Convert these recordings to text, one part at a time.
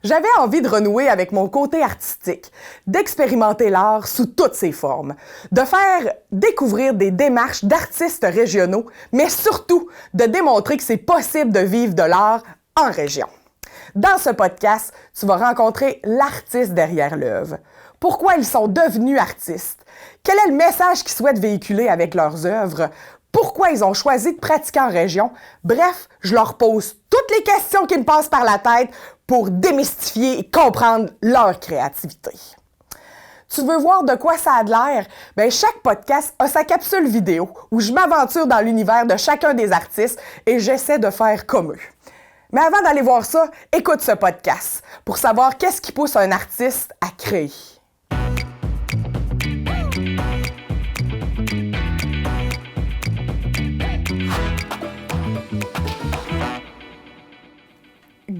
J'avais envie de renouer avec mon côté artistique, d'expérimenter l'art sous toutes ses formes, de faire découvrir des démarches d'artistes régionaux, mais surtout de démontrer que c'est possible de vivre de l'art en région. Dans ce podcast, tu vas rencontrer l'artiste derrière l'œuvre. Pourquoi ils sont devenus artistes? Quel est le message qu'ils souhaitent véhiculer avec leurs œuvres? Pourquoi ils ont choisi de pratiquer en région? Bref, je leur pose toutes les questions qui me passent par la tête pour démystifier et comprendre leur créativité. Tu veux voir de quoi ça a de l'air? Bien, chaque podcast a sa capsule vidéo où je m'aventure dans l'univers de chacun des artistes et j'essaie de faire comme eux. Mais avant d'aller voir ça, écoute ce podcast pour savoir qu'est-ce qui pousse un artiste à créer.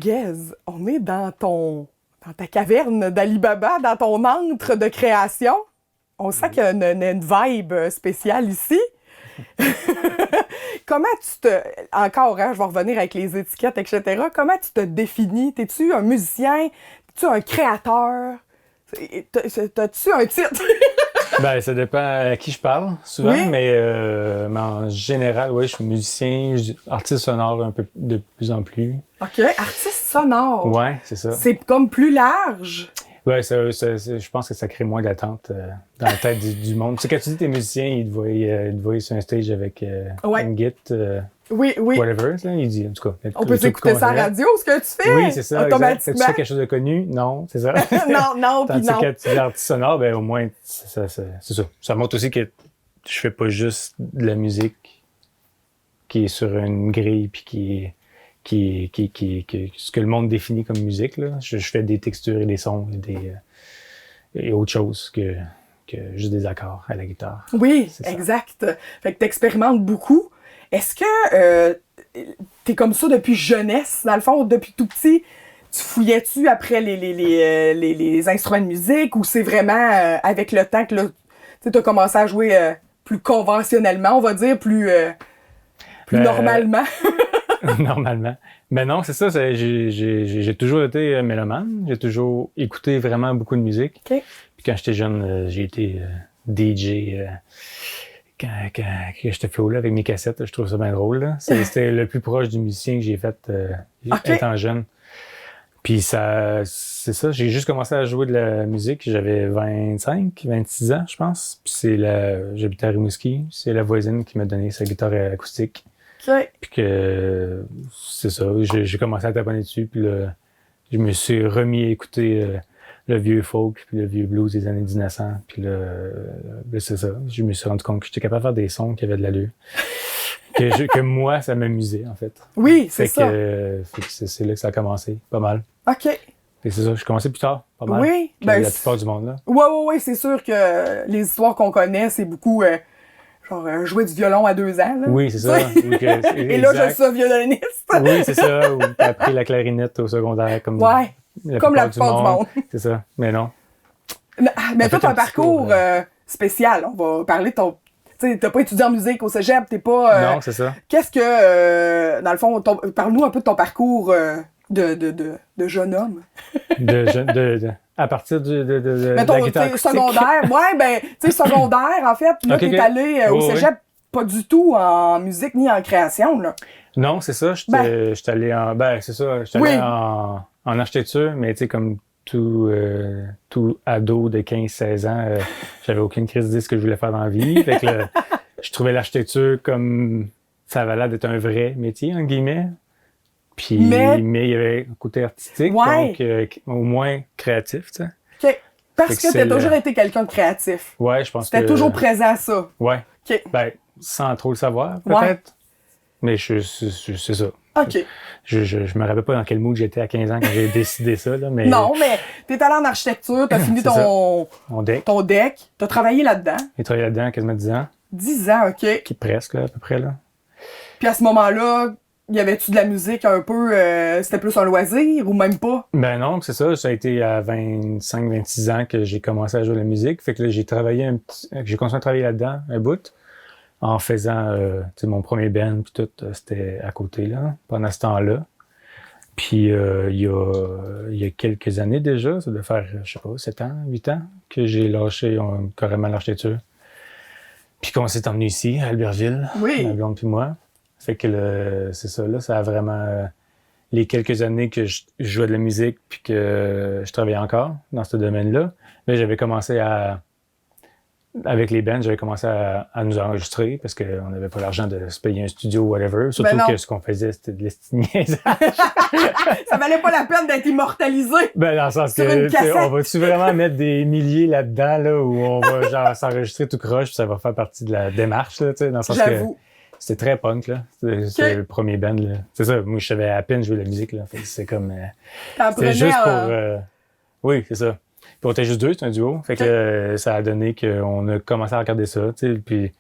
Gez, on est dans ta caverne d'Ali Baba, dans ton antre de création. On sent qu'il y a une vibe spéciale ici. Comment encore, hein, je vais revenir avec les étiquettes, etc. Comment tu te définis? T'es-tu un musicien? T'es-tu un créateur? T'as-tu un titre? Ben, ça dépend à qui je parle, souvent, Oui. mais en général, oui, je suis musicien, artiste sonore un peu de plus en plus. OK, artiste sonore. Ouais, c'est ça. C'est comme plus large. Ouais, je pense que ça crée moins d'attente dans la tête du monde. Tu sais, quand tu dis que t'es musicien, il te voit sur un stage avec Ouais. une guitare, Oui. whatever, ça, il dit, en tout cas. On peut écouter ça à la radio, ce que tu fais? Oui, c'est ça, exact. Automatiquement. Tu fais quelque chose de connu? Non, c'est ça. non, puis Tandis non. que quand tu dis artiste sonore, ben au moins, c'est ça. Ça montre aussi que je fais pas juste de la musique qui est sur une grille puis qui ce que le monde définit comme musique, là. Je fais des textures et des sons et autre chose que juste des accords à la guitare. Oui, C'est ça. exact. Fait que t'expérimentes beaucoup. Est-ce que t'es comme ça depuis jeunesse, dans le fond, depuis tout petit? Tu fouillais-tu après les instruments de musique ou c'est vraiment avec le temps que là, tu as commencé à jouer plus conventionnellement, on va dire, plus normalement? Normalement. Mais non, c'est ça. J'ai toujours été mélomane. J'ai toujours écouté vraiment beaucoup de musique. OK. Puis quand j'étais jeune, j'ai été DJ. Quand j'étais flow là avec mes cassettes, je trouve ça bien drôle. Là. C'était le plus proche du musicien que j'ai fait étant jeune. Puis c'est ça. J'ai juste commencé à jouer de la musique. J'avais 26 ans, je pense. Puis j'habitais à Rimouski. C'est la voisine qui m'a donné sa guitare acoustique. OK. Puis que c'est ça, j'ai commencé à taponner dessus, puis là, je me suis remis à écouter le vieux folk, puis le vieux blues des années 1900, puis là, c'est ça, je me suis rendu compte que j'étais capable de faire des sons qui avaient de l'allure, que moi, ça m'amusait, en fait. Oui, c'est ça. Fait que c'est là que ça a commencé, pas mal. OK. Et c'est ça, j'ai commencé plus tard, pas mal, Oui, que ben, la plupart du monde, là. Ouais, c'est sûr que les histoires qu'on connaît, c'est beaucoup genre jouer du violon à 2 ans. Là. Oui, c'est ça. Et là, je suis violoniste. Oui, c'est ça. Ou t'as appris la clarinette au secondaire, comme Ouais, comme la plupart du monde. C'est ça, mais non. Mais toi, fait t'as un un petit parcours cours, spécial. On va parler de ton... Tu sais, t'as pas étudié en musique au cégep, t'es pas... Non, c'est ça. Qu'est-ce que, dans le fond, parle-nous un peu de ton parcours de jeune homme. À partir de Mettons, la guitare acoustique. secondaire. Ouais, ben, tu sais, secondaire, en fait. Là, Ok, t'es allé au oui. cégep pas du tout en musique ni en création, là. Non, c'est ça. J'étais allé en... Ben, c'est ça. J'étais allé en architecture, mais tu sais, comme tout ado de 15-16 ans, j'avais aucune crise d'idée de ce que je voulais faire dans la vie. Fait que là, je trouvais l'architecture comme... Ça avait l'air d'être un vrai métier, en guillemets. Puis, mais il y avait un côté artistique, Ouais. donc au moins créatif, tu sais. OK. Parce Fait que que t'as toujours été quelqu'un de créatif. Ouais, je pense que... T'étais toujours présent à ça. Ouais. OK. Ben, sans trop le savoir, peut-être. Ouais. Mais c'est ça. OK. Je me rappelle pas dans quel mood j'étais à 15 ans quand j'ai décidé ça, là, mais... Non, mais t'es allé en architecture, t'as fini C'est Mon ton deck, t'as travaillé là-dedans. J'ai travaillé là-dedans quasiment 10 ans, 10 ans, OK. qui presque, là, à peu près, là. Puis à ce moment-là, y avait-tu de la musique un peu... c'était plus un loisir ou même pas? Ben non, c'est ça. Ça a été à 25-26 ans que j'ai commencé à jouer de la musique. Fait que là, j'ai continué à travailler là-dedans, un bout, en faisant, tu sais, mon premier band, puis tout, c'était à côté, là, pendant ce temps-là. Puis, il y a il y a quelques années déjà, ça doit faire, je sais pas, 7 ans, 8 ans, que j'ai carrément l'architecture. Puis qu'on s'est emmené ici, à Albertville, ma blonde puis moi. Fait que c'est ça, là, ça a vraiment... les quelques années que je jouais de la musique puis que je travaillais encore dans ce domaine-là, mais j'avais commencé avec les bands, j'avais commencé à nous enregistrer parce qu'on n'avait pas l'argent de se payer un studio ou whatever. Surtout que ce qu'on faisait, c'était de l'estiniaisage. Ça valait pas la peine d'être immortalisé. Ben, dans le sens que, on va-tu vraiment mettre des milliers là-dedans, là, où on va, genre, s'enregistrer tout croche puis ça va faire partie de la démarche, là, tu sais, dans le sens que c'était très punk, là. C'était le premier band, là. C'est ça, moi, je savais à peine jouer de la musique, là. Fait que c'est comme, c'était juste pour, oui, c'est ça. Puis on était juste deux, c'est un duo. Fait que ça a donné qu'on a commencé à regarder ça, tu sais, puis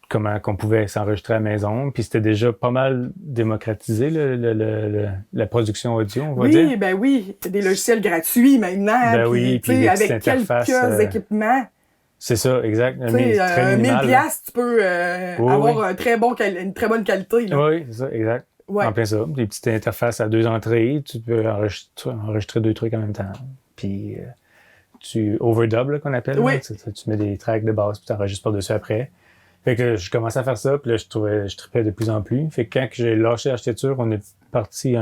comment qu'on pouvait s'enregistrer à la maison. Puis c'était déjà pas mal démocratisé, la production audio, on va dire. Oui, ben oui. Il y a des logiciels gratuits maintenant. Ben oui, puis avec quelques équipements. C'est ça, exact. Très minimal. 1000$, tu peux avoir une très bonne qualité. Là. Oui, c'est ça, exact. Ouais. En plein ça. Des petites interfaces à 2 entrées, tu peux enregistrer 2 trucs en même temps. Puis tu overdub, là, qu'on appelle. Oui. Là, tu mets des tracks de base puis tu enregistres par-dessus après. Fait que je commençais à faire ça, puis là, je trippais de plus en plus. Fait que quand j'ai lâché l'architecture, on est parti,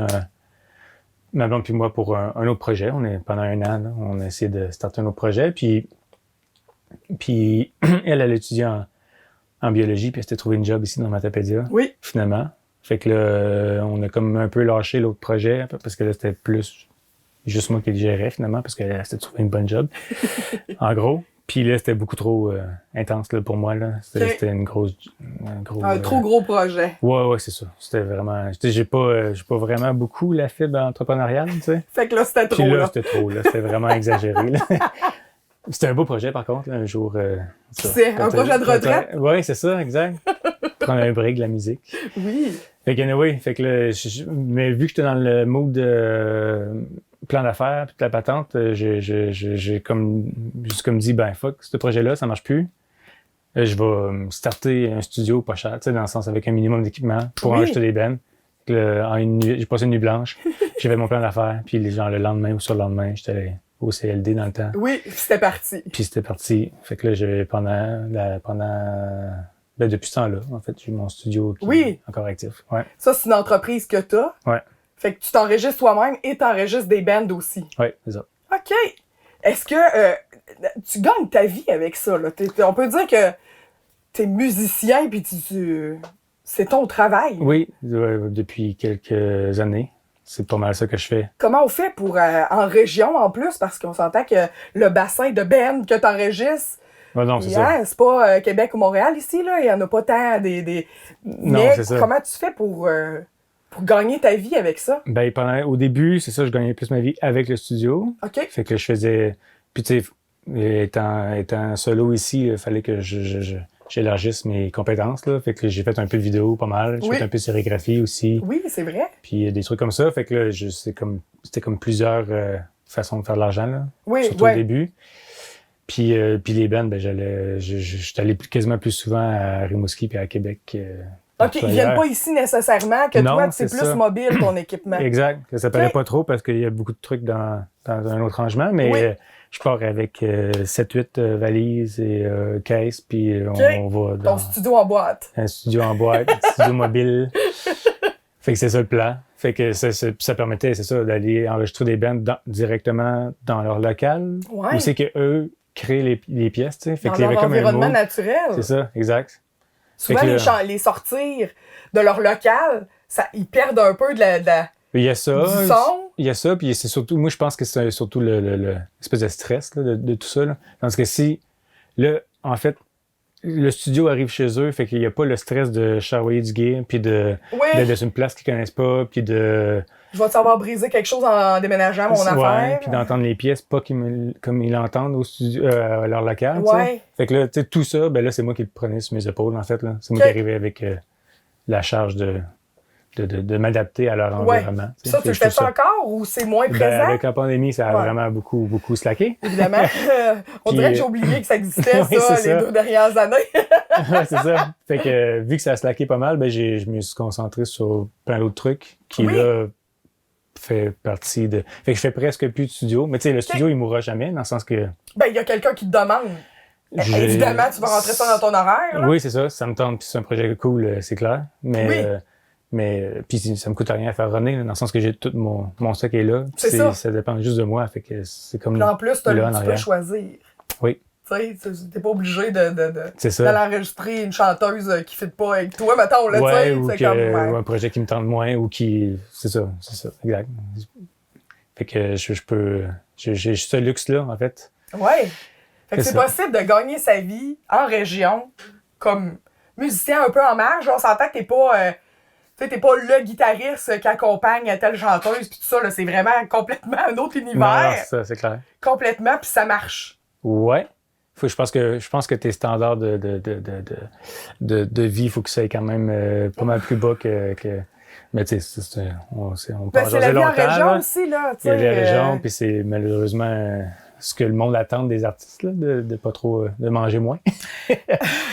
ma blonde puis moi, pour un autre projet. Pendant 1 an, là, on a essayé de starter un autre projet. Puis elle étudiait en biologie, puis elle s'était trouvé une job ici dans Matapédia. Oui. Finalement. Fait que là, on a comme un peu lâché l'autre projet, parce que là, c'était plus juste moi qui le gérais, finalement, parce qu'elle s'était trouvé une bonne job. En gros. Puis là, c'était beaucoup trop intense là, pour moi. Là. C'était un trop gros projet. Ouais, c'est ça. C'était vraiment... J'ai pas vraiment beaucoup la fibre entrepreneuriale, tu sais. Fait que là, c'était trop. Puis là, c'était trop. Là. C'était vraiment exagéré. Là. C'était un beau projet, par contre, là, un jour. C'est un projet de retraite? Oui, c'est ça, exact. Prendre un break de la musique. Oui. Fait que, anyway, fait que là, mais vu que j'étais dans le mood plan d'affaires puis de la patente, j'ai comme dit, ben fuck, ce projet-là, ça marche plus. Je vais starter un studio pas cher, tu sais, dans le sens avec un minimum d'équipement pour enregistrer des bands. J'ai passé une nuit blanche, j'avais mon plan d'affaires, puis le lendemain ou sur le lendemain, j'étais au CLD dans le temps. Oui, c'était parti. Puis c'était parti. Fait que là, depuis ce temps-là, en fait, j'ai mon studio qui est encore actif. Ouais. Ça, c'est une entreprise que t'as. Ouais. Fait que tu t'enregistres toi-même et t'enregistres des bands aussi. Oui, c'est ça. OK. Est-ce que tu gagnes ta vie avec ça, là? On peut dire que t'es musicien puis c'est ton travail. Oui, depuis quelques années. C'est pas mal ça que je fais. Comment on fait pour en région en plus? Parce qu'on s'entend que le bassin de bands que t'enregistres, non, c'est ça. C'est pas Québec ou Montréal ici, là. Il y en a pas tant des... Non, mais c'est ça. Comment tu fais pour gagner ta vie avec ça? Ben, au début, c'est ça, je gagnais plus ma vie avec le studio. OK. Fait que je faisais... Puis tu sais, étant solo ici, il fallait que j'élargisse mes compétences, là. Fait que j'ai fait un peu de vidéo, pas mal. J'ai fait un peu de sérigraphie aussi. Oui, c'est vrai. Puis des trucs comme ça. Fait que là, c'était comme plusieurs façons de faire de l'argent, là. Oui, surtout au début. Puis les bands, ben j'étais allé quasiment plus souvent à Rimouski puis à Québec. OK, ils viennent pas ici nécessairement, que toi, c'est plus mobile ton équipement. Exact. Ça paraît pas trop parce qu'il y a beaucoup de trucs dans un autre rangement, mais je pars avec 7-8 valises et caisses, puis on va dans... Ton studio en boîte. Un studio en boîte, un studio mobile. Fait que c'est ça le plan. Fait que ça permettait, c'est ça, d'aller enregistrer des bands directement dans leur local. Ouais. Où c'est qu'eux créent les pièces, tu sais. Fait dans qu'il y avait leur comme environnement naturel. C'est ça, exact. Souvent, les sortir de leur local, ils perdent un peu il y a ça, du son. Il y a ça, puis c'est surtout, moi je pense que c'est surtout l'espèce de stress là, de tout ça. Là. Parce que si, là, en fait, le studio arrive chez eux, fait qu'il n'y a pas le stress de charroyer du gear, puis d'être dans une place qu'ils connaissent pas, puis de... Je vais savoir briser quelque chose en déménageant mon affaire. Puis d'entendre les pièces pas comme ils l'entendent au studio, à leur local. Ouais. Fait que là, tu sais, tout ça, ben là, c'est moi qui le prenais sur mes épaules, en fait. Là. C'est moi qui arrivais avec la charge de m'adapter à leur environnement. Ça, tu le fais ça encore ou c'est moins présent? Ben, avec la pandémie, ça a vraiment beaucoup, beaucoup slacké. Évidemment. On dirait que j'ai oublié que ça existait, les 2 dernières années. Ouais, c'est ça. Fait que vu que ça a slacké pas mal, ben je me suis concentré sur plein d'autres trucs qui, là, fait partie de... Fait que je fais presque plus de studio. Mais tu sais, le studio, il mourra jamais, dans le sens que... Ben, il y a quelqu'un qui te demande. Évidemment, tu vas rentrer ça dans ton horaire. Là. Oui, c'est ça. Ça me tente, puis c'est un projet cool, c'est clair. Mais puis ça me coûte rien à faire runner, là, dans le sens que j'ai tout mon stock est là. C'est ça. Ça dépend juste de moi, fait que c'est comme... Puis en plus, tu peux choisir. Oui. Tu sais, t'es pas obligé d'aller enregistrer une chanteuse qui ne fit pas avec toi, mettons, là, ouais, tu sais. Ou un projet qui me tente moins, ou qui... C'est ça, exact. Fait que je peux... J'ai ce luxe-là, en fait. Ouais. Fait que c'est possible de gagner sa vie en région, comme musicien un peu en marge. On s'entend que t'es pas le guitariste qui accompagne telle chanteuse, puis tout ça, là, c'est vraiment complètement un autre univers. Non, ça, c'est clair. Complètement, puis ça marche. Ouais. Je pense que tes standards de vie, il faut que ça aille quand même pas mal plus bas que... Mais tu sais, on peut en jaser longtemps. C'est la vie en région aussi, là. Il y a les régions, puis c'est malheureusement ce que le monde attend des artistes, là, de pas trop... de manger moins.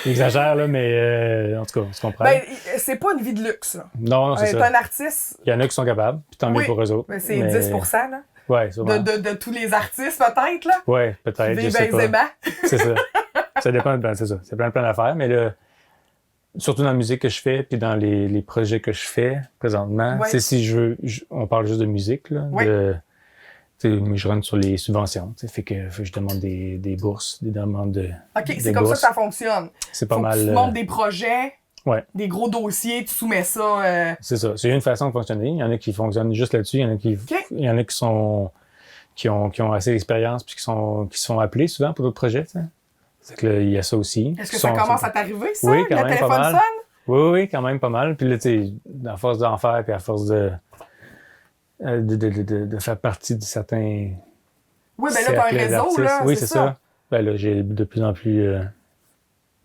J'exagère, là, mais en tout cas, on se comprend. Ben, c'est pas une vie de luxe, là. Non, c'est ça. T'es un artiste... Il y en a qui sont capables, puis tant mieux pour eux autres. Mais c'est 10%, là. Ouais, sûrement. De tous les artistes, peut-être, là. Ouais, peut-être, je sais pas. C'est ça. Ça dépend, c'est ça. C'est plein d'affaires, mais là, surtout dans la musique que je fais, puis dans les projets que je fais présentement, c'est si on parle juste de musique, là, je rentre sur les subventions, fait que je demande des bourses, des demandes de OK, c'est comme ça que ça fonctionne. C'est pas mal. Tu montes des projets, des gros dossiers, tu soumets ça. C'est ça. C'est une façon de fonctionner. Il y en a qui fonctionnent juste là-dessus. Il y en a qui ont assez d'expérience puis qui sont appelés souvent pour d'autres projets. T'sais. C'est que là, il y a ça aussi. Est-ce que ça commence à t'arriver, ça? Oui, quand même, téléphone pas mal. sonne? Oui, quand même pas mal. Puis là, tu sais, à force d'en faire, puis à force de faire partie de certains... Oui, ben là, t'as un réseau, là, oui, c'est ça. Ben là, j'ai de plus en plus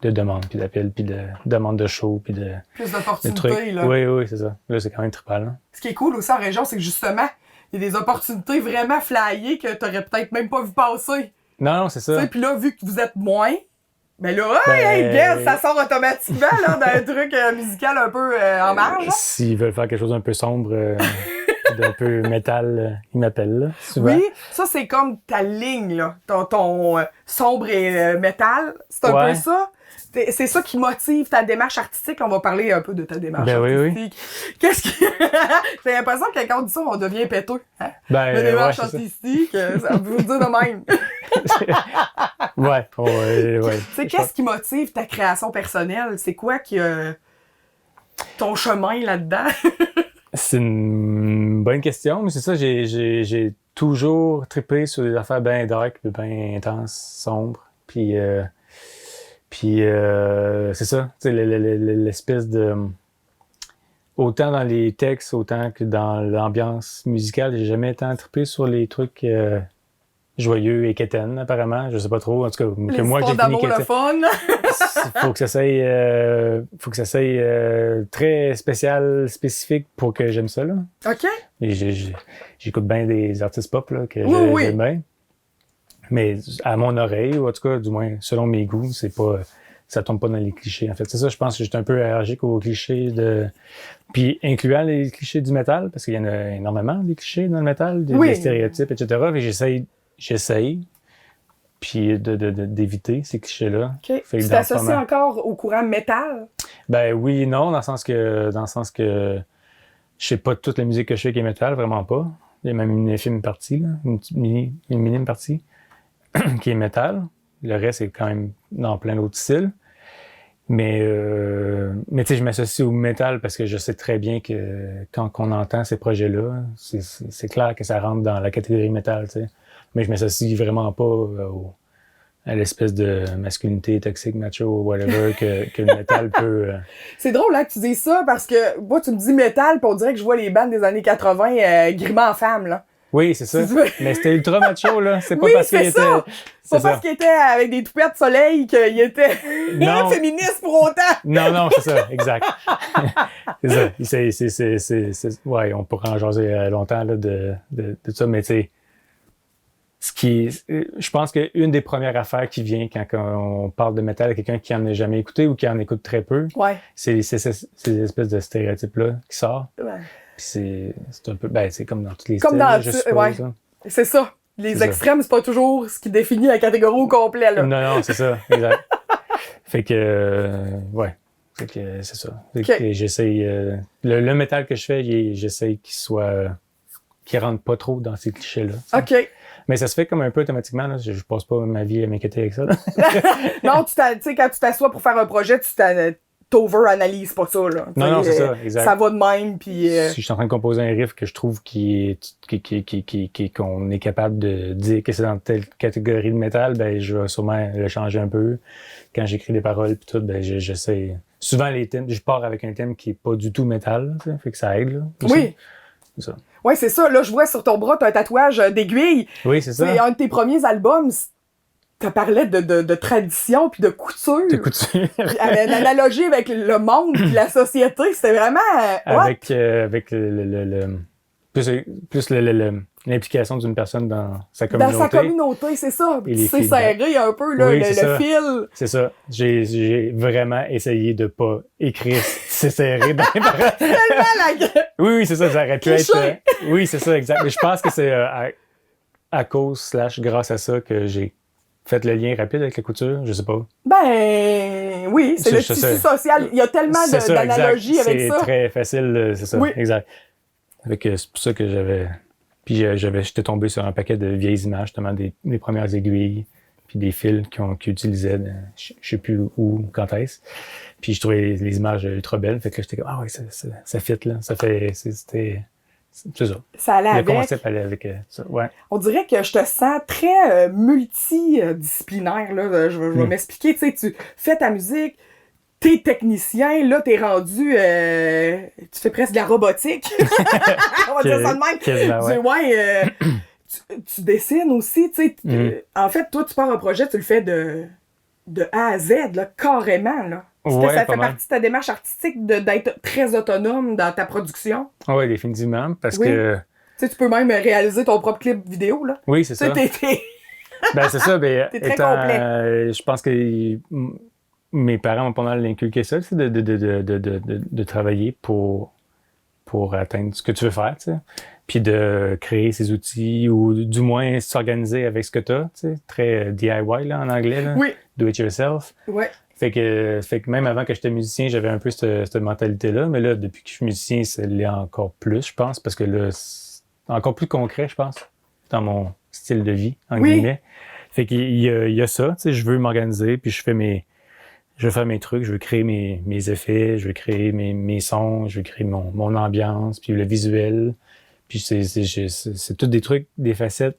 de demandes, puis d'appels, puis de demandes de shows, puis de... Plus d'opportunités, là. Oui, c'est ça. Là, c'est quand même trippant, là. Ce qui est cool aussi en région, c'est que justement, il y a des opportunités vraiment flyées que t'aurais peut-être même pas vu passer. Non, c'est ça. Puis là, vu que vous êtes moins, ben là, hey, guess, ça sort automatiquement là, d'un truc musical un peu en marge. S'ils veulent faire quelque chose d'un peu sombre, d'un peu métal, ils m'appellent, là, souvent. Oui, ça, c'est comme ta ligne, là. Ton sombre et métal. C'est un peu ça. C'est ça qui motive ta démarche artistique. On va parler un peu de ta démarche artistique. Oui. Qu'est-ce qui... J'ai l'impression que quand on dit ça, on devient péteux. Hein? La démarche artistique, ça peut vous dire de même. Ouais. Tu sais, qu'est-ce qui motive ta création personnelle? C'est quoi qui ton chemin là-dedans? C'est une bonne question, mais c'est ça, j'ai toujours trippé sur des affaires bien dark, bien intenses, sombres. Puis c'est ça, tu sais, l'espèce de... Autant dans les textes, autant que dans l'ambiance musicale, j'ai jamais tant trippé sur les trucs joyeux et quétaines, apparemment. Je sais pas trop, en tout cas, que moi j'ai fini quétaine. Le fun. faut que ça soit très spécial, spécifique pour que j'aime ça, là. OK. Et j'écoute bien des artistes pop, là, que j'aime bien. Mais à mon oreille, ou en tout cas, du moins, selon mes goûts, ça tombe pas dans les clichés. En fait, c'est ça, je pense que j'étais un peu allergique aux clichés puis incluant les clichés du métal, parce qu'il y en a énormément, des clichés dans le métal, des stéréotypes, etc. Et j'essaye, puis d'éviter ces clichés-là. OK. Tu t'associes encore au courant métal? Ben oui et non, dans le sens que je sais pas toute la musique que je fais qui est métal, vraiment pas. Il y a même une infime partie, là, une minime partie qui est métal. Le reste est quand même dans plein d'autres styles. Mais tu sais, je m'associe au métal parce que je sais très bien que quand on entend ces projets-là, c'est clair que ça rentre dans la catégorie métal, tu sais. Mais je m'associe vraiment pas à l'espèce de masculinité toxique, macho, whatever, que le métal peut... C'est drôle, hein, que tu dises ça, parce que moi, tu me dis métal, puis on dirait que je vois les bandes des années 80 grimant en femme, là. Oui, c'est ça. Mais c'était ultra macho, là. C'est pas parce qu'il était... C'est pas parce qu'il était avec des toupettes de soleil qu'il était féministe pour autant. Non, c'est ça, exact. C'est ça. Ouais, on pourrait en jaser longtemps, là, de ça, mais tu sais, je pense qu'une des premières affaires qui vient quand on parle de métal à quelqu'un qui en a jamais écouté ou qui en écoute très peu, c'est ces espèces de stéréotypes-là qui sortent. Ouais. Puis c'est un peu... Ben, c'est comme dans tous les Comme styles, dans... je suppose. Ouais. Là. C'est ça. Les C'est extrêmes, c'est pas toujours ce qui définit la catégorie au complet, là. Non, c'est ça. Exact. Fait que... ouais. Fait que c'est ça. Fait que j'essaye... le métal que je fais, j'essaye qu'il soit... qu'il rentre pas trop dans ces clichés-là. OK. Mais ça se fait comme un peu automatiquement. Là. Je passe pas ma vie à m'inquiéter avec ça. Là. Non, tu sais, quand tu t'assois pour faire un projet, tu t'over-analyses pas ça, là. Non, c'est ça, exact. Ça va de même, puis... Si je suis en train de composer un riff que je trouve qu'on est capable de dire que c'est dans telle catégorie de métal, ben je vais sûrement le changer un peu. Quand j'écris des paroles puis tout, ben j'essaie... Souvent, les thèmes, je pars avec un thème qui est pas du tout métal, là, fait que ça aide, là. Oui. C'est ça. Oui, c'est ça. Là, je vois sur ton bras, t'as un tatouage d'aiguille. Oui, c'est ça. C'est un de tes premiers albums. Tu parlais de tradition puis de couture. De couture. L'analogie avec le monde puis la société, c'était vraiment... avec plus l'implication d'une personne dans sa communauté. Dans sa communauté, c'est ça. C'est serré un peu, là, oui, le fil. C'est ça. J'ai vraiment essayé de pas écrire c'est serré dans les paroles. Tellement la... Oui, c'est ça. Ça aurait pu être... oui, c'est ça, exact. Mais je pense que c'est à cause / grâce à ça que j'ai fait le lien rapide avec la couture. Je sais pas. Ben oui, c'est le tissu social. Il y a tellement d'analogies avec ça. C'est très facile, c'est ça. Oui. Exact. C'est pour ça que j'avais... Puis j'étais tombé sur un paquet de vieilles images, justement, des premières aiguilles, puis des fils qu'ils utilisaient, je sais plus où, quand est-ce. Puis je trouvais les images ultra belles, fait que là, j'étais comme, ah ouais, ça fit, là. C'est ça. Ça allait avec. Le concept allait avec ça, ouais. On dirait que je te sens très multidisciplinaire, là. Je vais m'expliquer, tu sais, tu fais ta musique, t'es technicien, là, t'es rendu... tu fais presque de la robotique. On va dire ça de même. Ouais, tu dessines aussi, tu sais. En fait, toi, tu pars un projet, tu le fais de A à Z, là, carrément, là. Ouais, ça fait partie de ta démarche artistique d'être très autonome dans ta production? Oui, définitivement, parce que... Tu sais, tu peux même réaliser ton propre clip vidéo, là. Oui, c'est ça. Ben, c'est ça, ben, t'es très complet. Je pense que mes parents m'ont pas mal inculqué ça, tu sais, de travailler pour atteindre ce que tu veux faire, tu sais. Puis de créer ces outils, ou du moins s'organiser avec ce que tu as, tu sais. Très DIY, là, en anglais, là. Oui. Do it yourself. Ouais. Fait que même avant que j'étais musicien, j'avais un peu cette mentalité-là. Mais là, depuis que je suis musicien, ça l'est encore plus, je pense, parce que là, c'est encore plus concret, je pense, dans mon style de vie, en guillemets. Fait qu'il y a ça, tu sais, je veux m'organiser, puis je veux faire mes trucs, je veux créer mes effets, je veux créer mes sons, je veux créer mon ambiance, puis le visuel. Puis c'est tous des trucs, des facettes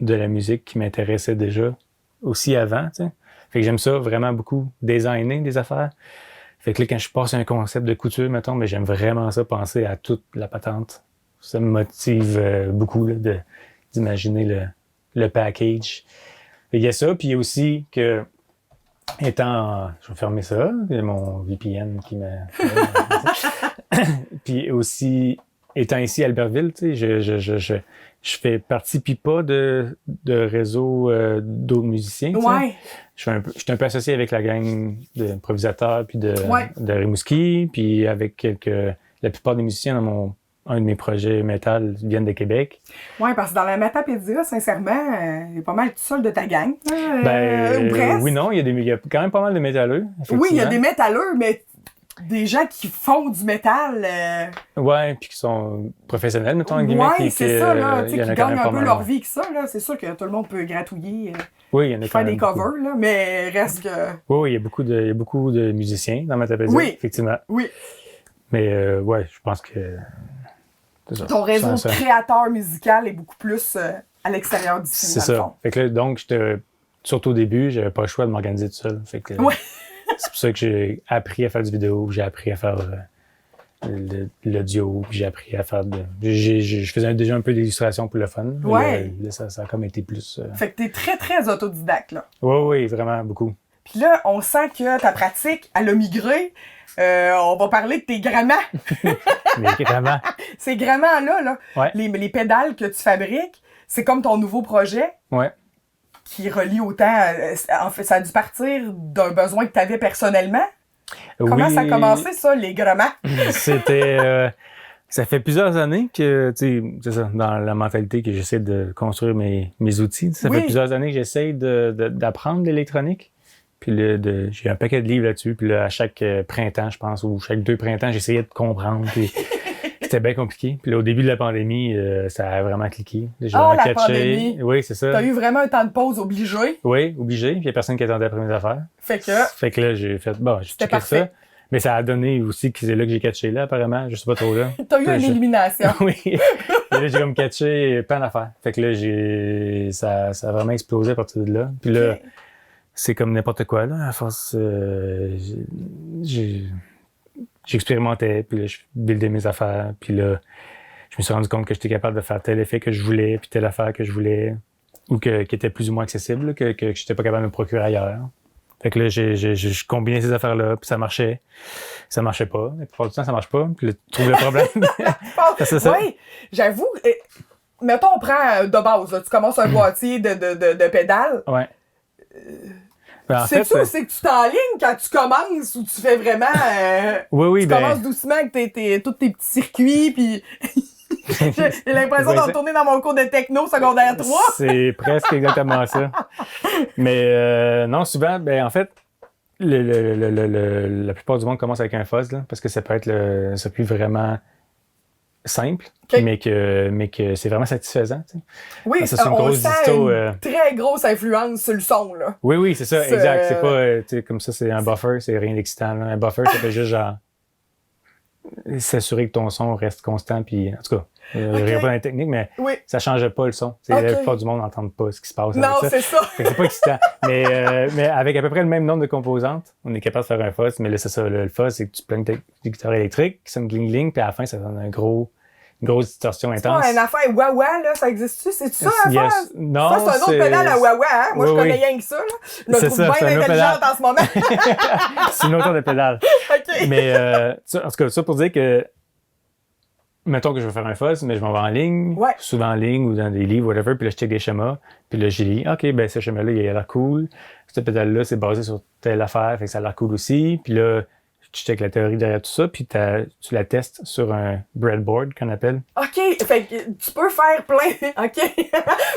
de la musique qui m'intéressaient déjà aussi avant, tu sais. Fait que j'aime ça vraiment beaucoup, designer des affaires. Fait que là, quand je passe un concept de couture, mettons, mais j'aime vraiment ça, penser à toute la patente. Ça me motive beaucoup là, d'imaginer le package. Fait qu'il y a ça, puis il y a aussi que, je vais fermer ça, il y a mon VPN qui m'a... Puis aussi, étant ici à Albertville, tu sais, je fais partie puis pas de réseau d'autres musiciens. Ouais. Je suis un peu associé avec la gang d'improvisateurs puis de Rimouski, puis avec la plupart des musiciens dans un de mes projets métal viennent de Québec. Oui, parce que dans la Matapédia, sincèrement, il y a pas mal tout seul de ta gang. Oui, non, il y a quand même pas mal de métalleux. Oui, il y a des métalleux, mais des gens qui font du métal. Ouais, puis qui sont professionnels, mettons, en guillemets. Oui, c'est ça, là. Tu sais, qui gagnent un peu leur vie que ça, là. C'est sûr que tout le monde peut gratouiller. Oui, il y en a quand même. Faire des covers, là, mais reste que. Oui, il y a beaucoup de musiciens dans Matapédia, effectivement. Oui. Mais ouais, je pense que. Ton réseau de créateur musical est beaucoup plus à l'extérieur d'ici. C'est ça. Fait que là, donc, surtout au début, j'avais pas le choix de m'organiser tout seul. Fait que, c'est pour ça que j'ai appris à faire du vidéo, j'ai appris à faire l'audio, j'ai appris à faire je faisais déjà un peu d'illustration pour le fun. Ouais. Là, ça a comme été plus... Fait que t'es très, très autodidacte, là. Oui, vraiment, beaucoup. Puis là, on sent que ta pratique, elle a migré. On va parler de tes grammaires. Les grammaires. Ces grammaires-là, ouais. les pédales que tu fabriques, c'est comme ton nouveau projet. Ouais. Qui relie autant... en fait, ça a dû partir d'un besoin que tu avais personnellement. Comment ça a commencé, ça, les grammaires? Ça fait plusieurs années que, tu sais, c'est ça, dans la mentalité que j'essaie de construire mes outils. Ça fait plusieurs années que j'essaie d'apprendre l'électronique. Puis j'ai un paquet de livres là-dessus. Puis là, à chaque printemps, je pense, ou chaque 2 printemps, j'essayais de comprendre. Puis c'était bien compliqué. Puis là, au début de la pandémie, ça a vraiment cliqué. J'ai la pandémie. Oui, c'est ça. T'as eu vraiment un temps de pause obligé. Oui, obligé. Puis il n'y a personne qui attendait après mes affaires. Fait que là, j'ai fait, j'ai checké ça. Mais ça a donné aussi que c'est là que j'ai catché là, apparemment. Je sais pas trop là. T'as eu une élimination. Oui. Et là, j'ai comme catché plein d'affaires. Fait que là, ça a vraiment explosé à partir de là. Puis là, c'est comme n'importe quoi, là. À force, j'expérimentais, puis là, je buildais mes affaires. Puis là, je me suis rendu compte que j'étais capable de faire tel effet que je voulais, puis telle affaire que je voulais, ou qui était plus ou moins accessible, là, que j'étais pas capable de me procurer ailleurs. Fait que là, j'ai combiné ces affaires-là, puis ça marchait. Ça marchait pas. La plupart du temps, ça marche pas. Puis là, tu trouves le problème. C'est ça. Oui, j'avoue. Mettons, on prend de base, là, tu commences un boîtier de pédales. Ouais. C'est ça, c'est que tu t'enlignes quand tu commences ou tu fais vraiment... oui, tu commences doucement avec tous tes petits circuits, puis... J'ai l'impression de retourner dans mon cours de techno secondaire 3. C'est presque exactement ça. Mais non, souvent, en fait, la plupart du monde commence avec un fuzz, là, parce que ça peut être le circuit vraiment simple, mais que c'est vraiment satisfaisant. Tu sais. Oui, ça, c'est une grosse une très grosse influence sur le son. Là. Oui, c'est ça, exact. C'est pas, tu sais, comme ça, c'est un buffer, c'est rien d'excitant. Là. Un buffer, ça fait juste genre s'assurer que ton son reste constant, puis en tout cas, je ne reviens pas dans les techniques, mais ça change pas le son. La plupart du monde n'entend pas ce qui se passe avec ça. Non, c'est ça. C'est pas excitant. Mais avec à peu près le même nombre de composantes, on est capable de faire un fuzz, mais là, c'est ça. Le fuzz, c'est que tu plugnes ta guitare électrique, qui sonne gling-gling, puis à la fin, ça donne une grosse distorsion intense. C'est pas une affaire wah-wah, là, ça existe-tu? C'est-tu ça, l'affaire? Non, ça, c'est un autre pédale à wah-wah, hein? Moi, je connais rien que ça, là. Je me trouve bien intelligente en ce moment. C'est une autre de pédale. OK. Mais, en tout cas, ça pour dire que, mettons que je veux faire un fuzz, mais je m'en vais en ligne, souvent en ligne ou dans des livres, whatever, puis là, je check des schémas, puis là, j'ai dit, OK, ce schéma-là, il a l'air cool. Cette pédale-là, c'est basé sur telle affaire, fait que ça a l'air cool aussi. Puis là, tu checkes la théorie derrière tout ça, puis tu la testes sur un breadboard, qu'on appelle. OK, fait que tu peux faire plein. OK.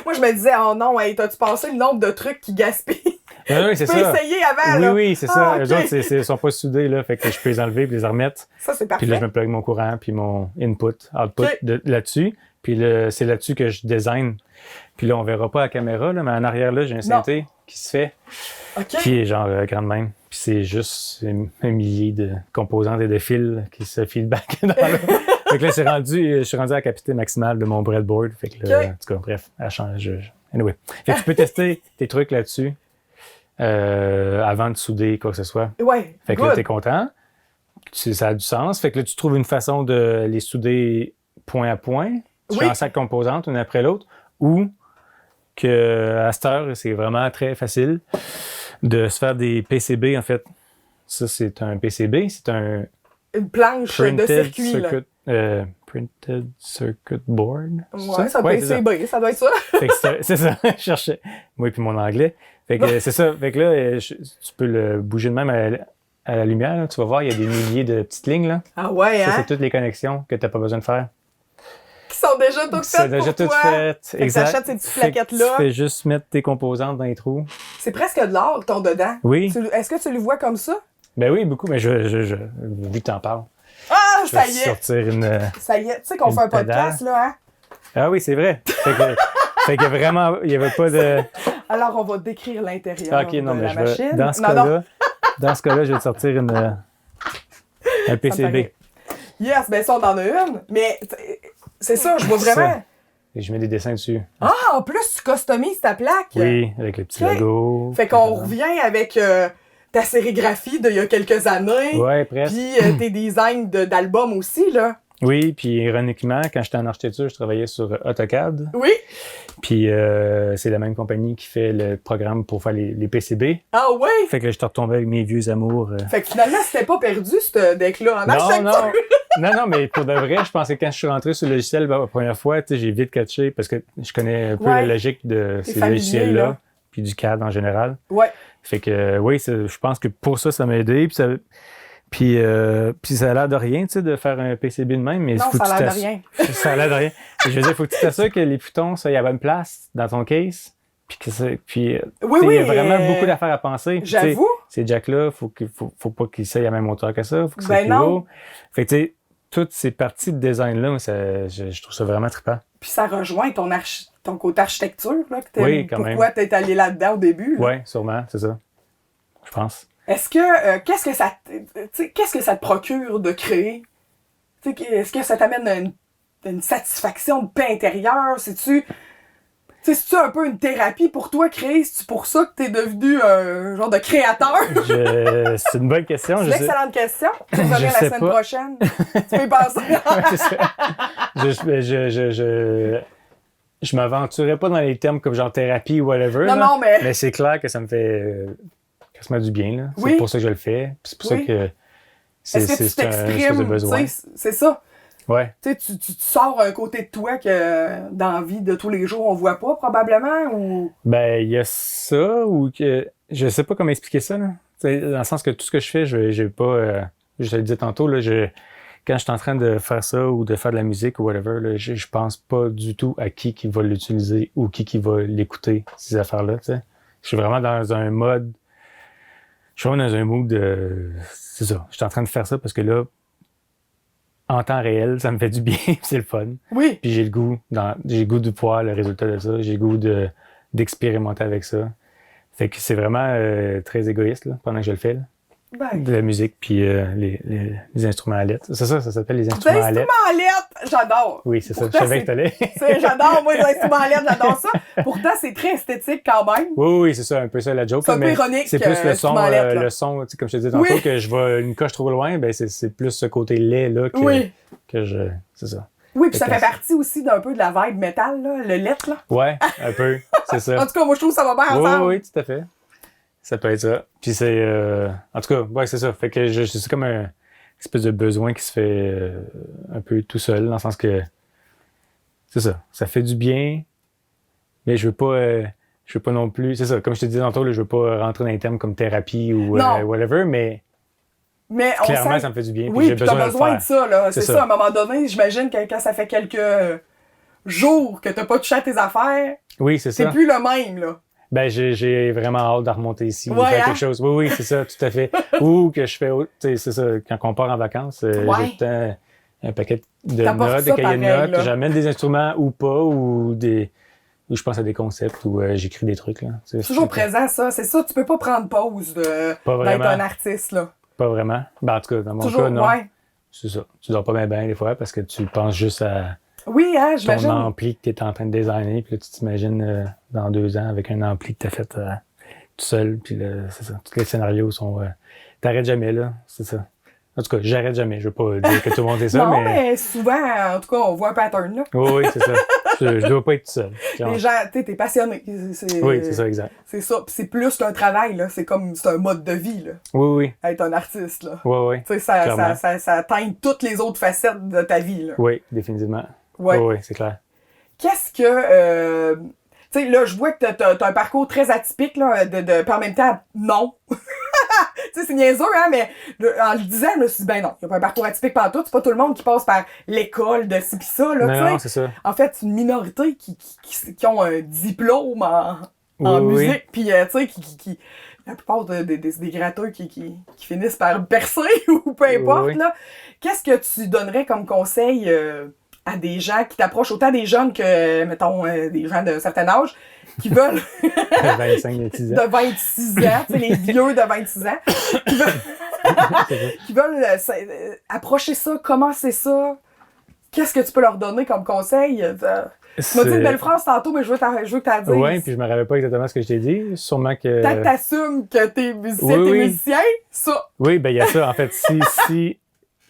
Moi, je me disais, oh non, hey, t'as-tu pensé le nombre de trucs qui gaspillent? Oui, c'est ça. Tu peux essayer avant, là. Oui, c'est ça. Eux autres, ils sont pas soudés, là, fait que je peux les enlever puis les remettre. Ça, c'est parfait. Puis là, je me plug mon courant puis mon output là-dessus. Puis là, c'est là-dessus que je design. Puis là, on verra pas à la caméra, là, mais en arrière, là, j'ai un synthé qui se fait, qui est genre grande même. Puis c'est juste un millier de composantes et de fils qui se feedback dans le... Fait que là, je suis rendu à la capacité maximale de mon breadboard. Fait que là, en tout cas, bref, elle change. Anyway. Fait que tu peux tester tes trucs là-dessus. Avant de souder quoi que ce soit. Ouais. Fait que là, t'es content. Ça a du sens. Fait que là, tu trouves une façon de les souder point à point. Tu fais en 5 composantes, une après l'autre. Ou que à cette heure, c'est vraiment très facile de se faire des PCB, en fait. Ça, c'est un PCB. C'est une planche de circuit, circuit, Printed Circuit Board. Ouais, c'est un PCB, ça doit être ça. Fait que c'est ça, je cherchais. Moi et puis mon anglais. Fait que c'est ça. Fait que là, tu peux le bouger de même à la lumière. Là. Tu vas voir, il y a des milliers de petites lignes. Là. Ah ouais, ça, hein? c'est toutes les connexions que tu n'as pas besoin de faire. Qui sont déjà toutes faites pour toi. toutes faites. Exact. Tu achètes ces petites plaquettes-là. Tu fais juste mettre tes composantes dans les trous. C'est presque de l'or, ton dedans. Oui. Est-ce que tu le vois comme ça? Ben oui, beaucoup. Mais vu que tu en parles. Ah, ça y est! Sortir une. Ça y est, tu sais qu'on fait un podcast, là, hein? Ah oui, c'est vrai. Fait que vraiment, il n'y avait pas de. Alors, on va décrire l'intérieur de la machine. Dans ce cas-là, je vais te sortir un PCB. Yes, ben ça, on en a une. Mais c'est ça, je vois vraiment. Et je mets des dessins dessus. Ah, en plus, tu customises ta plaque. Oui, avec le petit logo. Fait qu'on revient avec ta sérigraphie d'il y a quelques années. Ouais, presque. Puis tes designs d'albums aussi, là. Oui, puis ironiquement, quand j'étais en architecture, je travaillais sur AutoCAD. Oui. Puis c'est la même compagnie qui fait le programme pour faire les PCB. Ah oui? Fait que je te retombais avec mes vieux amours. Fait que finalement, c'était pas perdu, ce deck-là, en architecture. Non, mais pour de vrai, je pense que quand je suis rentré sur le logiciel la première fois, j'ai vite catché parce que je connais un peu la logique de ces logiciels-là, puis du CAD en général. Ouais. Fait que oui, je pense que pour ça m'a aidé. Puis ça a l'air de rien, tu sais, de faire un PCB de même, mais non, faut ça que a tu l'air de rien. Ça a l'air de rien. Et je veux dire, il faut que tu t'assures que les boutons soient à la bonne place dans ton case. Puis il y a vraiment beaucoup d'affaires à penser. Puis, j'avoue. Ces jacks-là, faut pas qu'ils soient à la même hauteur que ça. Faut que Ben c'est plus haut. Fait que tu sais, toutes ces parties de design-là, je trouve ça vraiment trippant. Puis ça rejoint ton côté architecture, là, que oui, quand pourquoi t'es allé là-dedans au début. Oui, sûrement, c'est ça. Je pense. Est-ce que qu'est-ce que ça te procure de créer? Est-ce que ça t'amène une satisfaction de paix intérieure? C'est-tu un peu une thérapie pour toi, créer? C'est-tu pour ça que t'es devenu un genre de créateur? C'est une bonne question. C'est une excellente question. Je vais revenir la semaine prochaine. Tu peux y penser. Je m'aventurais pas dans les termes comme genre thérapie ou whatever. Non, mais c'est clair que ça me fait quasiment du bien. Là. Oui. C'est pour ça que je le fais. C'est pour ça que est-ce que tu t'exprimes? C'est ça. Ouais. Tu sors un côté de toi que dans la vie de tous les jours, on voit pas, probablement, ou... Ben, il y a ça, ou que... Je sais pas comment expliquer ça, là. T'sais, dans le sens que tout ce que je fais, je vais pas... je te le disais tantôt, là, quand je suis en train de faire ça, ou de faire de la musique, ou whatever, là, je pense pas du tout à qui va l'utiliser, ou qui va l'écouter, ces affaires-là, tu sais. Je suis vraiment dans un mode... Je suis vraiment dans un mood de... C'est ça. Je suis en train de faire ça parce que là, en temps réel, ça me fait du bien, c'est le fun. Oui. Puis j'ai le goût de voir le résultat de ça, j'ai le goût d'expérimenter avec ça. Fait que c'est vraiment très égoïste là, pendant que je le fais. Là. Ben. De la musique puis les instruments à lettres. C'est ça s'appelle les instruments à lettres. Les instruments à lettres, j'adore. Oui, c'est ça. Je savais que t'allais. J'adore, moi, les instruments à lettres, j'adore ça. Pourtant, c'est très esthétique quand même. Oui, c'est ça, un peu ça la joke. C'est un peu ironique. C'est plus le son, tu sais, comme je te disais tantôt, que je vais une coche trop loin, ben c'est plus ce côté laid là que je. C'est ça. Oui, puis ça fait partie aussi d'un peu de la vibe métal, là, le lettre, là. Ouais, un peu, c'est ça. En tout cas, moi, je trouve que ça va bien ensemble. Oui, tout à fait. Ça peut être ça. Puis c'est... en tout cas, ouais, c'est ça. Fait que c'est comme un espèce de besoin qui se fait un peu tout seul, dans le sens que... C'est ça. Ça fait du bien, mais je veux pas non plus... C'est ça, comme je te disais tantôt, là, je veux pas rentrer dans les termes comme thérapie ou whatever, mais clairement, ça me fait du bien. Oui, puis puis t'as besoin de ça, là. C'est ça, à un moment donné, j'imagine que quand ça fait quelques jours que t'as pas touché à tes affaires, oui, c'est ça. C'est plus le même, là. Ben, j'ai vraiment hâte de remonter ici, de faire quelque chose. Oui, c'est ça, tout à fait. Ou que je fais, tu sais, c'est ça, quand on part en vacances, j'ai tout le temps un paquet de notes, des cahiers de notes, j'amène des instruments ou pas, ou je pense à des concepts, ou j'écris des trucs, là. C'est toujours présent, ça. C'est ça, tu peux pas prendre pause d'être un artiste, là. Pas vraiment. Ben, en tout cas, dans mon cas, non. C'est ça. Tu dors pas bien des fois parce que tu penses juste à... Oui, hein, j'imagine. Ton ampli que tu es en train de designer, puis là, tu t'imagines dans 2 ans avec un ampli que tu as fait tout seul, puis là, c'est ça. Tous les scénarios sont... t'arrêtes jamais, là, c'est ça. En tout cas, j'arrête jamais. Je veux pas dire que tout le monde est ça, non, mais souvent, en tout cas, on voit un pattern, là. Oui, c'est ça. Je dois pas être tout seul. Genre. Les gens, tu sais, t'es passionné. Oui, c'est ça, exact. C'est ça. Puis c'est plus qu'un travail, là. C'est un mode de vie, là. Oui. Être un artiste, là. Oui. Tu sais, ça teinte toutes les autres facettes de ta vie, là. Oui, définitivement. Ouais. Oui, c'est clair. Qu'est-ce que... tu sais, là, je vois que t'as un parcours très atypique, là, puis en même temps, non. Tu sais, c'est niaiseux, hein, mais en le disant, je me suis dit, ben non, il n'y a pas un parcours atypique partout. C'est pas tout le monde qui passe par l'école de ci pis ça, là, tu sais. Non, c'est ça. En fait, c'est une minorité qui ont un diplôme en musique, puis, tu sais, la plupart des gratteurs qui finissent par percer ou peu importe, là. Qu'est-ce que tu donnerais comme conseil à des gens qui t'approchent, autant des jeunes que, mettons, des gens d'un certain âge, qui veulent... de 25, 26 ans. De 26 ans, tu sais, les vieux de 26 ans, qui veulent approcher ça, commencer ça. Qu'est-ce que tu peux leur donner comme conseil? Tu m'as dit une belle phrase tantôt, mais je veux que tu la dises. Oui, puis je me rappelle pas exactement ce que je t'ai dit. Sûrement que... Peut-être t'assumes que t'es musicien, musicien, ça. Oui, ben il y a ça. En fait, si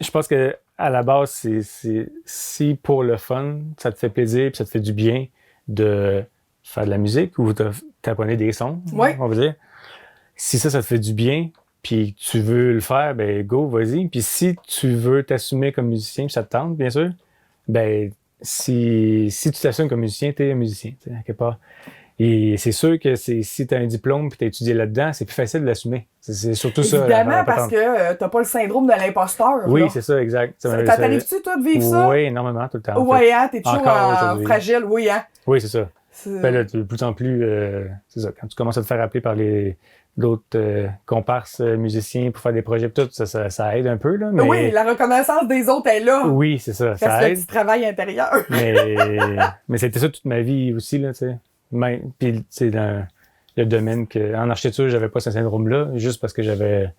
je pense que à la base, si pour le fun, ça te fait plaisir puis ça te fait du bien de faire de la musique ou t'abonner des sons, on va dire. Si ça te fait du bien puis tu veux le faire, ben go, vas-y. Puis si tu veux t'assumer comme musicien puis ça te tente, bien sûr, ben si tu t'assumes comme musicien, t'es un musicien, tu sais, à quelque part. Et c'est sûr que si tu as un diplôme et tu as étudié là-dedans, c'est plus facile de l'assumer. C'est surtout ça. Évidemment, parce que t'as pas le syndrome de l'imposteur. Oui, là. c'est ça, exact. Ça t'arrive-tu, toi, de vivre ça? Oui, énormément, tout le temps. Oui, hein, t'es toujours fragile, oui, hein. Oui, c'est ça. Ben là, de plus en plus, c'est ça. Quand tu commences à te faire appeler par d'autres comparses musiciens pour faire des projets, tout ça aide un peu, là. Mais... Oui, la reconnaissance des autres est là. Oui, c'est ça. Ça le aide. petit travail intérieur. mais c'était ça toute ma vie aussi, là, tu sais. Puis, tu sais, dans le domaine en architecture, j'avais pas ce syndrome-là, juste parce que j'avais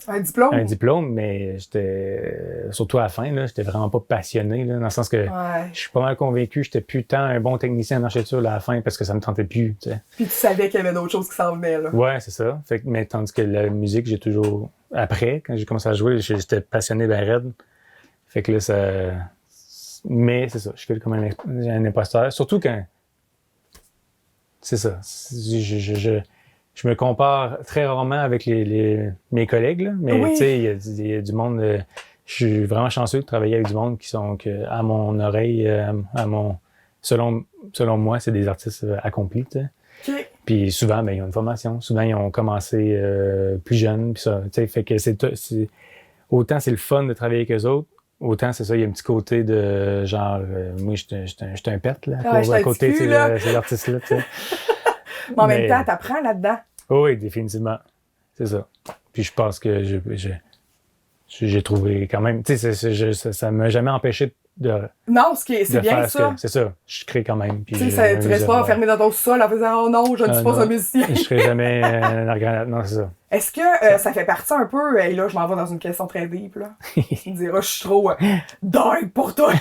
un diplôme, mais j'étais, surtout à la fin, là, j'étais vraiment pas passionné, là, dans le sens que je suis pas mal convaincu que j'étais plus tant un bon technicien en architecture là, à la fin parce que ça me tentait plus, tu sais. Puis tu savais qu'il y avait d'autres choses qui s'en venaient, là. Ouais, c'est ça. Mais tandis que la musique, j'ai toujours, après, quand j'ai commencé à jouer, j'étais passionné ben raide. Fait que là, mais c'est ça, je suis comme un imposteur, surtout quand, c'est ça. Je me compare très rarement avec mes collègues, là, mais tu sais, il y a du monde. Je suis vraiment chanceux de travailler avec du monde qui sont à mon oreille, selon moi, c'est des artistes accomplis. Tu sais. Okay. Puis souvent, ben ils ont une formation. Souvent, ils ont commencé plus jeunes. Puis ça, tu sais, fait que autant c'est le fun de travailler avec eux autres. Autant, c'est ça, il y a un petit côté de genre, moi, j'étais un pet, là, à côté de ces artistes-là, tu sais. Mais en même temps, t'apprends là-dedans. Oui, définitivement. C'est ça. Puis je pense que j'ai trouvé quand même, tu sais, ça m'a jamais empêché de. Non, c'est bien ça. C'est ça. Je crée quand même. Tu sais, tu restes pas enfermé dans ton sol en faisant, oh non, je ne suis pas un musicien. Je serai jamais un grenade. Non, c'est ça. Est-ce que ça fait partie un peu, et là, je m'en vais dans une question très deep, là. Tu me diras, je suis trop dingue pour toi.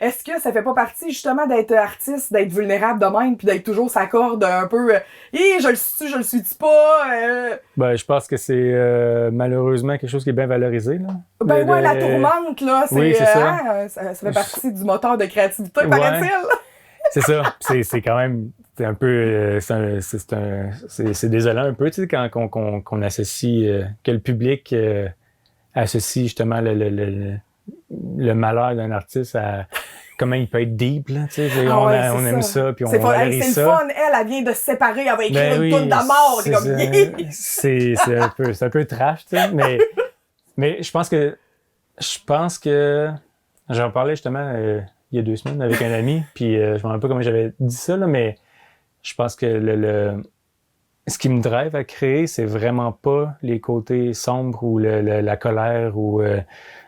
Est-ce que ça fait pas partie, justement, d'être artiste, d'être vulnérable de même, puis d'être toujours sa corde un peu, je le suis-tu pas? Ben, je pense que c'est malheureusement quelque chose qui est bien valorisé, là. Ben ouais, la tourmente, là, oui, c'est ça. Ça fait partie du moteur de créativité, paraît-il. C'est ça. C'est quand même. C'est un peu, c'est désolant un peu, tu sais, quand qu'on associe, que le public associe justement le malheur d'un artiste à comment il peut être deep, là, tu sais, on aime ça, puis on valorise ça. C'est le fun, elle vient de se séparer, elle va écrire une toune d'amour, c'est un peu trash, tu sais, mais je pense que j'en parlais justement il y a 2 semaines avec un ami, puis je me rappelle pas comment j'avais dit ça, là, mais je pense que ce qui me drive à créer, c'est vraiment pas les côtés sombres ou la colère ou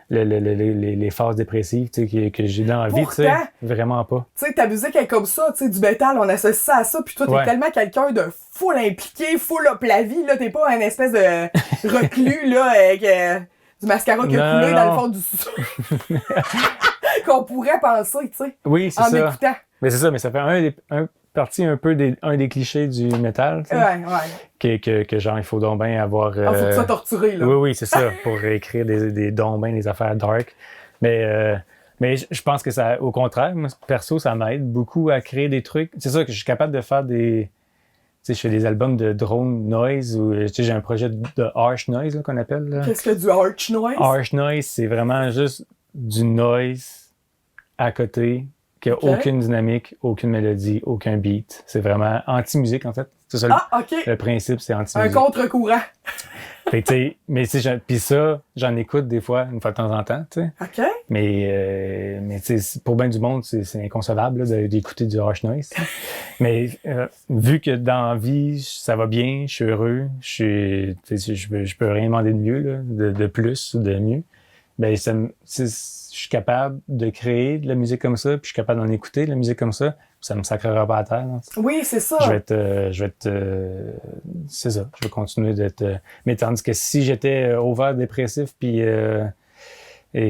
les phases dépressives, tu sais, que j'ai dans la vie, tu sais. Vraiment pas. Tu sais, ta musique est comme ça, tu sais, du métal, on associe ça à ça, puis toi, t'es tellement quelqu'un de full impliqué, full up la vie, là, t'es pas un espèce de reclus, là, avec du mascara qui a coulé dans le fond du sous. Qu'on pourrait penser, tu sais. Oui, c'est ça. En écoutant. Mais c'est ça, mais ça fait partie un peu un des clichés du métal, tu sais. Que genre, il faut donc bien avoir... faut que tu sois torturé, là. Oui, c'est ça, pour écrire des affaires dark. Mais je pense que ça, au contraire, moi, perso, ça m'aide beaucoup à créer des trucs. C'est ça que je suis capable de faire des... Tu sais, je fais des albums de drone noise ou, tu sais, j'ai un projet de harsh noise, là, qu'on appelle, là. Qu'est-ce que du harsh noise? Harsh noise, c'est vraiment juste du noise à côté, qui a aucune dynamique, aucune mélodie, aucun beat. C'est vraiment anti-musique, en fait. C'est ça, le principe, c'est anti-musique. Un contre-courant. Fait que, tu sais, mais tu sais, pis ça, j'en écoute des fois, une fois de temps en temps, tu sais. OK. Mais tu sais, pour bien du monde, c'est inconcevable, là, d'écouter du harsh noise. Mais vu que dans la vie, ça va bien, je suis heureux, je peux rien demander de mieux, là, de plus ou de mieux. Ben, je suis capable de créer de la musique comme ça, puis je suis capable d'en écouter de la musique comme ça, ça me sacrera pas à terre. Là. Oui, c'est ça. Je vais être, c'est ça. Je vais continuer d'être. Mais tandis que si j'étais dépressif, puis tu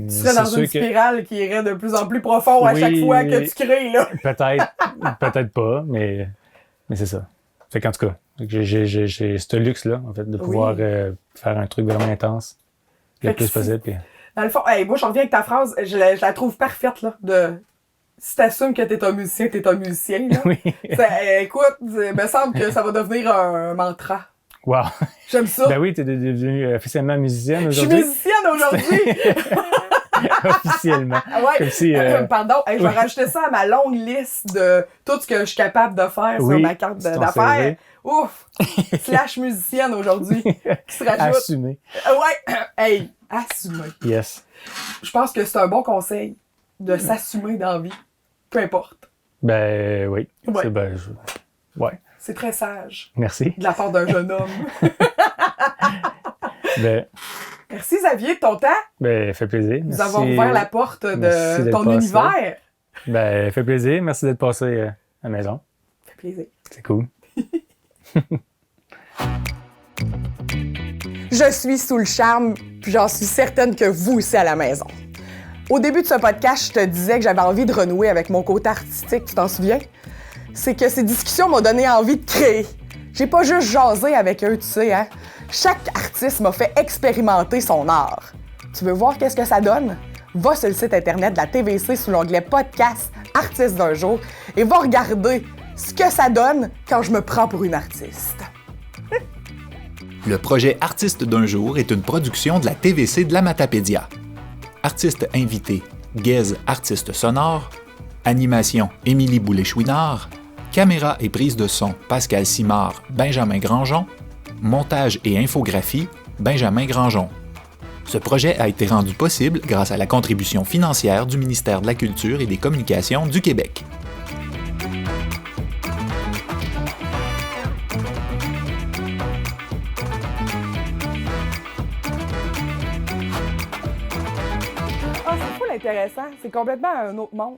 serais dans une spirale qui irait de plus en plus profond à chaque fois que tu crées, là. Peut-être pas, mais c'est ça. Fait qu'en tout cas, j'ai ce luxe-là, en fait, de pouvoir faire un truc vraiment intense le plus possible. Puis... Dans le fond, moi, j'en reviens avec ta phrase, je la trouve parfaite, là, si t'assumes que t'es un musicien, là. Oui. Écoute, il me semble que ça va devenir un mantra. Wow. J'aime ça. Ben oui, t'es devenue officiellement musicienne aujourd'hui. Je suis musicienne aujourd'hui! Officiellement. Ouais. Comme si, Pardon, hey, je vais rajouter ça à ma longue liste de tout ce que je suis capable de faire sur ma carte d'affaires. Ouf! Slash musicienne aujourd'hui qui se rajoute. Assumer. Ouais! Hey, assumer. Yes. Je pense que c'est un bon conseil de s'assumer dans la vie. Peu importe. Ben oui. Ouais. Ouais. C'est très sage. Merci. De la part d'un jeune homme. Ben, merci Xavier de ton temps. Ben, fait plaisir. Nous avons ouvert la porte de ton univers. Ben, fait plaisir. Merci d'être passé à la maison. Fait plaisir. C'est cool. Je suis sous le charme, puis j'en suis certaine que vous aussi à la maison. Au début de ce podcast, je te disais que j'avais envie de renouer avec mon côté artistique, tu t'en souviens? C'est que ces discussions m'ont donné envie de créer. J'ai pas juste jasé avec eux, tu sais, hein? Chaque artiste m'a fait expérimenter son art. Tu veux voir qu'est-ce que ça donne? Va sur le site internet de la TVC sous l'onglet Podcast Artiste d'un jour et va regarder ce que ça donne quand je me prends pour une artiste. Le projet Artiste d'un jour est une production de la TVC de la Matapédia. Artistes invités, Guèze, artiste sonore. Animation, Émilie Boulay-Chouinard. Caméra et prise de son, Pascal Simard, Benjamin Grangeon. Montage et infographie, Benjamin Grangeon. Ce projet a été rendu possible grâce à la contribution financière du ministère de la Culture et des Communications du Québec. Ah, c'est fou l'intéressant. C'est complètement un autre monde.